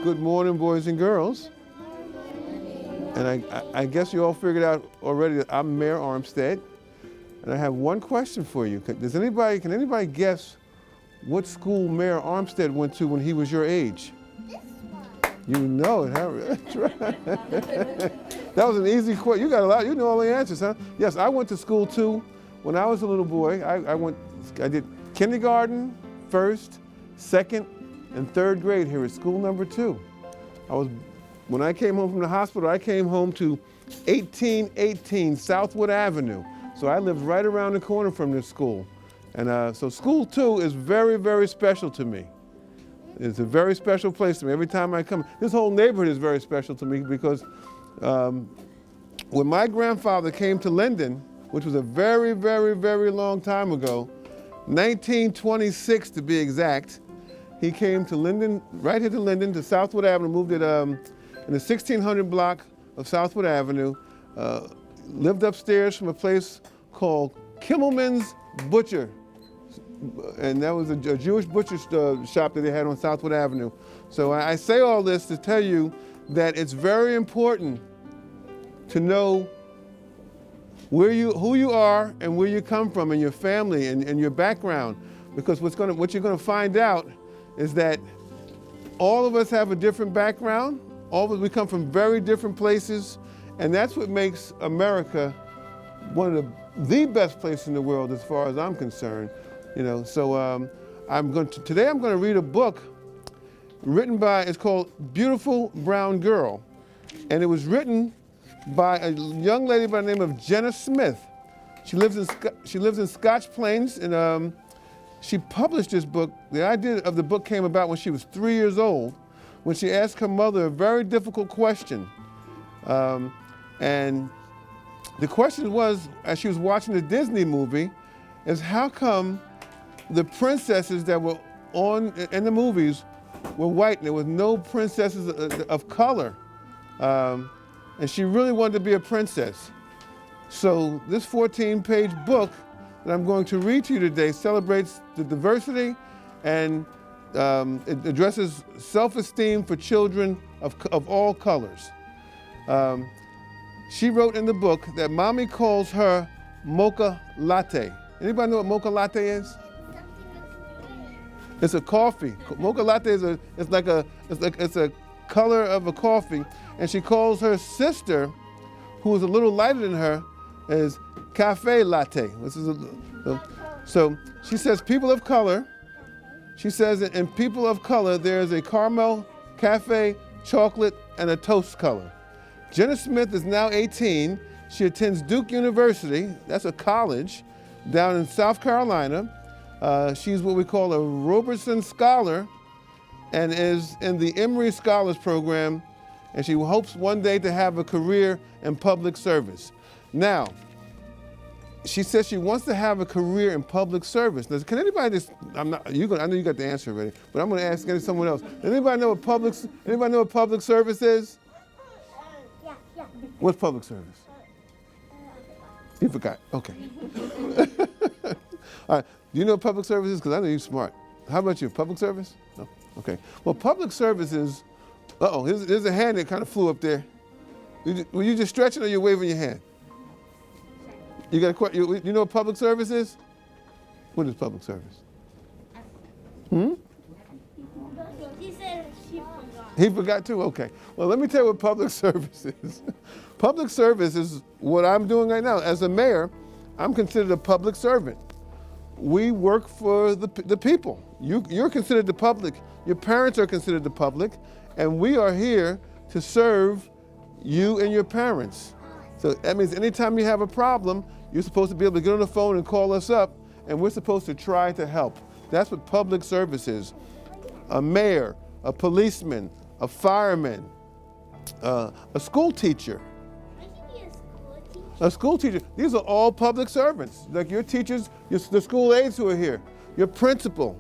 Good morning, boys and girls. And I guess you all figured out already that I'm Mayor Armstead, and I have one question for you. Can anybody guess what school Mayor Armstead went to when he was your age? This one. You know it, huh? That's right. That was an easy question. You got a lot. You know all the answers, huh? Yes, I went to school too. When I was a little boy, I did kindergarten, first, second, and third grade here at school number 2. When I came home from the hospital, I came home to 1818 Southwood Avenue. So I lived right around the corner from this school. And so school 2 is very, very special to me. It's a very special place to me. Every time I come, this whole neighborhood is very special to me because when my grandfather came to Linden, which was a very, very, very long time ago, 1926 to be exact, he came to Linden, right here to Linden, to Southwood Avenue, moved it in the 1600 block of Southwood Avenue, lived upstairs from a place called Kimmelman's Butcher. And that was a Jewish butcher shop that they had on Southwood Avenue. So I say all this to tell you that it's very important to know who you are and where you come from and your family and your background. Because what you're going to find out is that all of us have a different background. All of us, we come from very different places. And that's what makes America one of the best places in the world as far as I'm concerned. You know, so today I'm going to read a book written by, it's called Beautiful Brown Girl. And it was written by a young lady by the name of Jenna Smith. She lives in Scotch Plains, and she published this book. The idea of the book came about when she was 3 years old, when she asked her mother a very difficult question. And the question was, as she was watching the Disney movie, is how come the princesses that were in the movies were white and there was no princesses of color? And she really wanted to be a princess. So this 14-page book that I'm going to read to you today celebrates the diversity, and it addresses self-esteem for children of all colors. She wrote in the book that mommy calls her mocha latte. Anybody know what mocha latte is? It's a coffee. Mocha latte is a color of a coffee, and she calls her sister, who is a little lighter than her, is cafe latte. So she says people of color. She says that in people of color there is a caramel, cafe, chocolate, and a toast color. Jenna Smith is now 18. She attends Duke University. That's a college down in South Carolina. She's what we call a Robertson Scholar and is in the Emory Scholars Program, and she hopes one day to have a career in public service. Now, she says she wants to have a career in public service. Now, can anybody just, I know you got the answer already, but I'm going to ask someone else. Anybody know what public service is? Yeah. What's public service? You forgot, okay. All right, do you know what public service is? Because I know you're smart. How about you, public service? No, okay. Well, public service is, here's a hand that kind of flew up there. Were you just stretching or you waving your hand? You know what public service is? What is public service? He said she forgot. He forgot too? Okay. Well, let me tell you what public service is. Public service is what I'm doing right now. As a mayor, I'm considered a public servant. We work for the people. You're considered the public. Your parents are considered the public. And we are here to serve you and your parents. So that means anytime you have a problem, you're supposed to be able to get on the phone and call us up, and we're supposed to try to help. That's what public service is. A mayor, a policeman, a fireman, a school teacher. I can be a school teacher. A school teacher. These are all public servants. Like your teachers, the school aides who are here, your principal.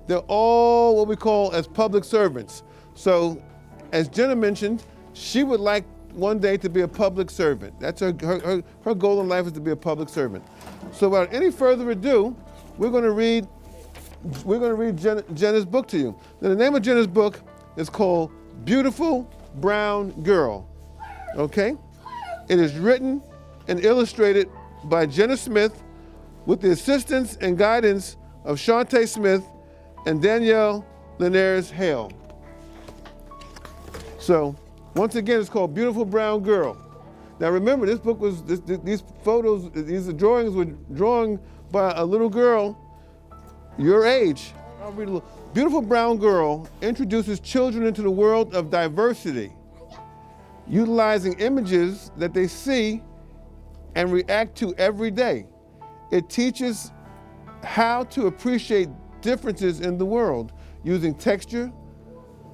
They're all what we call as public servants. So, as Jenna mentioned, she would like one day to be a public servant. That's her goal in life, is to be a public servant. So without any further ado, we're going to read Jenna's book to you. Now, the name of Jenna's book is called Beautiful Brown Girl, okay? It is written and illustrated by Jenna Smith with the assistance and guidance of Shantae Smith and Danielle Linares Hale. So, once again, it's called Beautiful Brown Girl. Now remember, this book was, these photos, these drawings were drawn by a little girl your age. I'll read a little. Beautiful Brown Girl introduces children into the world of diversity, utilizing images that they see and react to every day. It teaches how to appreciate differences in the world using texture,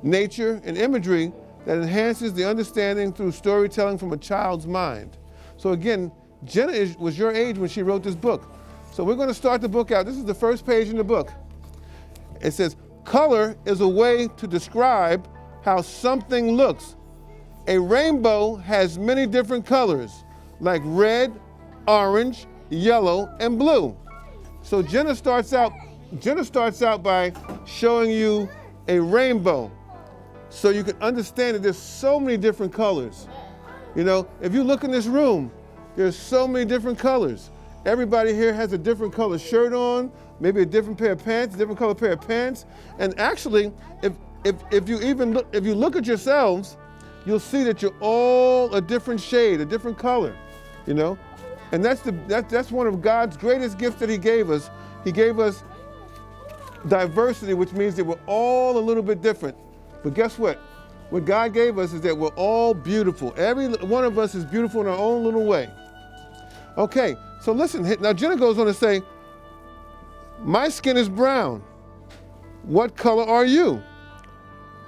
nature, and imagery that enhances the understanding through storytelling from a child's mind. So again, Jenna was your age when she wrote this book. So we're going to start the book out. This is the first page in the book. It says, color is a way to describe how something looks. A rainbow has many different colors, like red, orange, yellow, and blue. So Jenna starts out by showing you a rainbow, so you can understand that there's so many different colors. You know, if you look in this room, there's so many different colors. Everybody here has a different color shirt on, maybe a different pair of pants, a different color pair of pants. And actually, if you look at yourselves, you'll see that you're all a different shade, a different color, you know? And that's one of God's greatest gifts that he gave us. He gave us diversity, which means that we're all a little bit different. But guess what? What God gave us is that we're all beautiful. Every one of us is beautiful in our own little way. Okay, so listen, now Jenna goes on to say, my skin is brown. What color are you?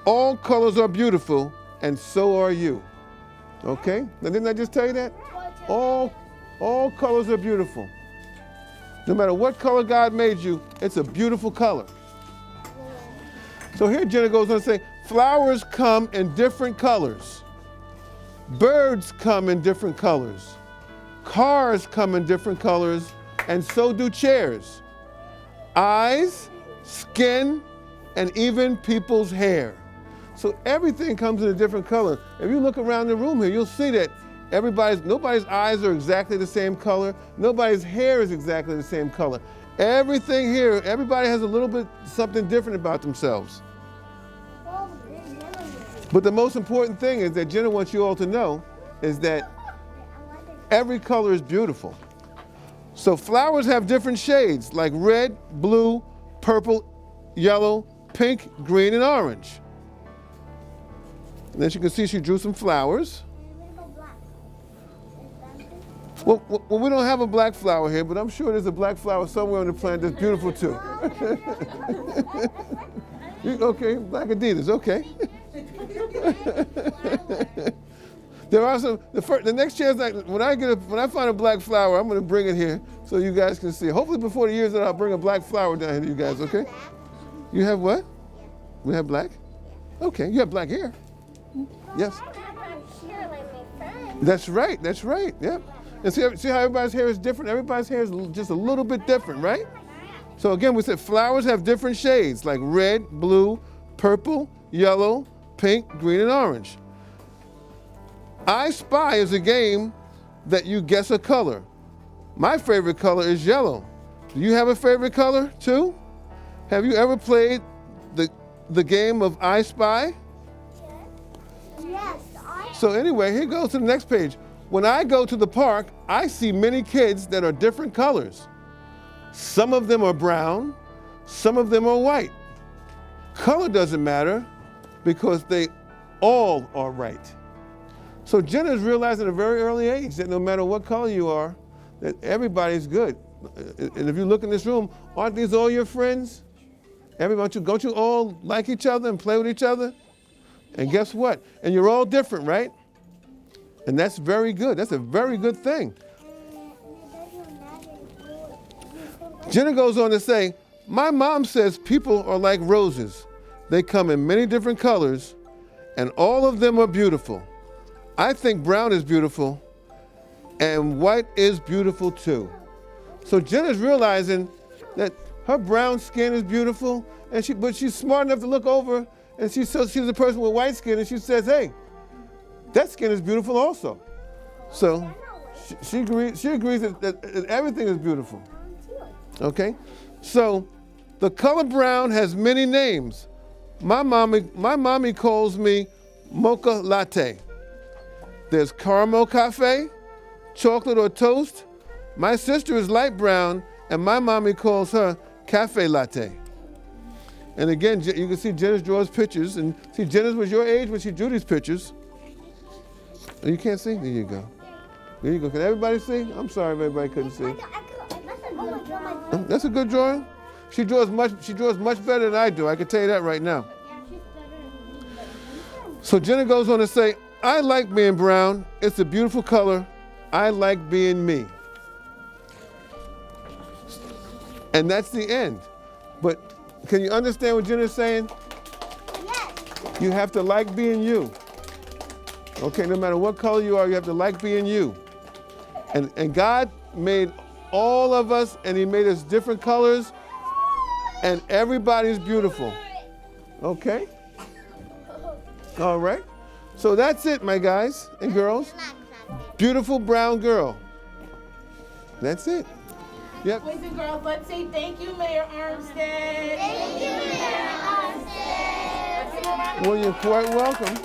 All colors are beautiful, and so are you. Okay, now didn't I just tell you that? All colors are beautiful. No matter what color God made you, it's a beautiful color. So here Jenna goes on to say, flowers come in different colors. Birds come in different colors. Cars come in different colors, and so do chairs. Eyes, skin, and even people's hair. So everything comes in a different color. If you look around the room here, you'll see that nobody's eyes are exactly the same color. Nobody's hair is exactly the same color. Everything here, everybody has a little bit something different about themselves. But the most important thing is that Jenna wants you all to know is that every color is beautiful. So flowers have different shades like red, blue, purple, yellow, pink, green, and orange. And as you can see, she drew some flowers. Well, we don't have a black flower here, but I'm sure there's a black flower somewhere on the planet that's beautiful too. Okay, black Adidas, okay. There are some, the next chance, when I find a black flower, I'm going to bring it here so you guys can see. Hopefully before the year's out, I'll bring a black flower down here to you guys, okay? You have what? We have black? Okay, you have black hair. Yes. That's right, yep. And see how everybody's hair is different? Everybody's hair is just a little bit different, right? So again, we said flowers have different shades like red, blue, purple, yellow, pink, green, and orange. I Spy is a game that you guess a color. My favorite color is yellow. Do you have a favorite color too? Have you ever played the game of I Spy? Yes. So anyway, here goes to the next page. When I go to the park, I see many kids that are different colors. Some of them are brown, some of them are white. Color doesn't matter because they all are right. So Jenna is realizing at a very early age that no matter what color you are, that everybody's good. And if you look in this room, aren't these all your friends? Don't you all like each other and play with each other? And guess what? And you're all different, right? And that's very good. That's a very good thing. Jenna goes on to say, my mom says people are like roses. They come in many different colors, and all of them are beautiful. I think brown is beautiful, and white is beautiful too. So Jenna's realizing that her brown skin is beautiful, but she's smart enough to look over and she sees a person with white skin, and she says, hey, that skin is beautiful also. So she agrees that everything is beautiful. Okay? So the color brown has many names. My mommy calls me mocha latte. There's caramel cafe, chocolate or toast. My sister is light brown, and my mommy calls her cafe latte. And again, you can see Jenna's draws pictures, and see Jenna's was your age when she drew these pictures. Oh, you can't see? There you go. There you go. Can everybody see? I'm sorry if everybody couldn't see. That's a good drawing. She draws much better than I do. I can tell you that right now. So Jenna goes on to say, I like being brown. It's a beautiful color. I like being me. And that's the end. But can you understand what Jenna's saying? Yes. You have to like being you. Okay, no matter what color you are, you have to like being you. And God made all of us, and he made us different colors, and everybody's beautiful. Okay? All right? So that's it, my guys and girls. Beautiful brown girl. That's it. Yep. Boys and girls, let's say thank you, Mayor Armstead. Thank you, Mayor Armstead. Well, you're quite welcome.